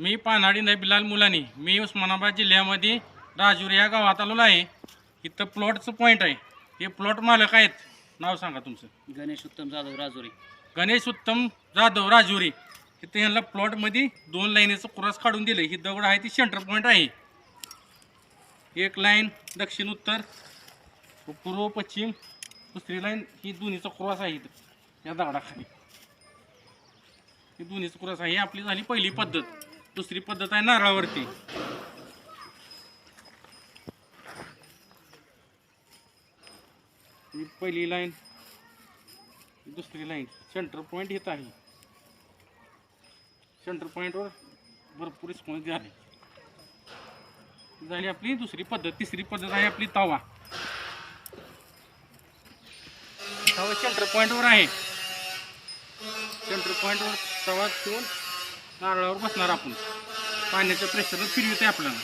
मी पानाडी बिलाल मुलानी, मी उस्मानाबाद जिल्ह्यामध्ये राजुरी या गावात आलेलो आहे. इथं प्लॉटचं पॉईंट आहे. हे प्लॉट मालक आहेत. नाव सांगा तुमचं. गणेश उत्तम जाधव राजुरी. गणेश उत्तम जाधव राजुरी. इथं यांना प्लॉटमध्ये 2 लाईनीचं क्रॉस काढून दिलं. ही दगड आहे ती सेंटर पॉईंट आहे. एक लाईन दक्षिण उत्तर, पूर्व पश्चिम, दुसरी लाईन ही दोन्हीचा क्रॉस आहे. इथं या दगडाखाली ही दोन्हीचा क्रॉस आहे. ही आपली झाली पहिली पद्धत. दुसरी पद्धत आहे नारळावरती. ही पहिली लाईन, दुसरी लाईन, सेंटर पॉईंट येत आहे. सेंटर पॉईंटवर भरपूर रिस्पॉन्स झाली आपली दुसरी पद्धत. तिसरी पद्धत आहे आपली तवा. तवा सेंटर पॉईंटवर आहे. सेंटर पॉईंटवर तवा ठेवून नारळावर बसणार आपण. पाण्याच्या प्रेशरनं फिरवते आपल्याला.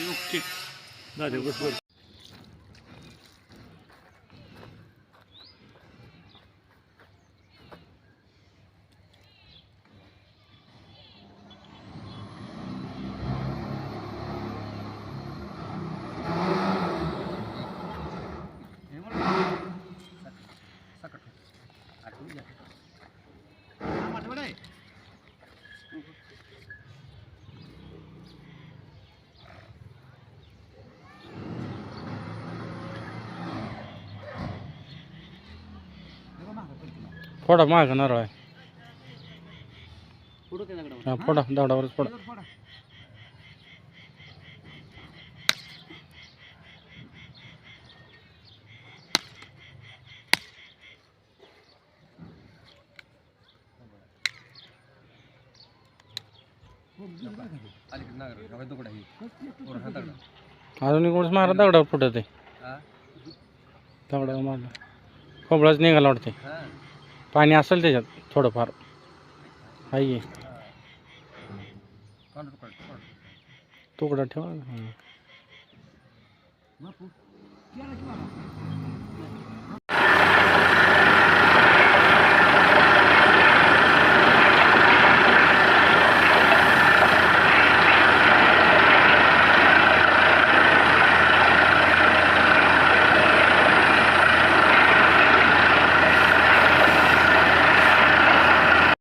ओके फोडा माग नारळ आहे. हा फोडा दगडावरच फोडा. अजून कोणच मारा दगडावर फुटत आहे. दगडावर मारला खोबळाच निघाला वाटते. पाणी असेल त्याच्यात थोडंफार आहे. तुकडा ठेवा.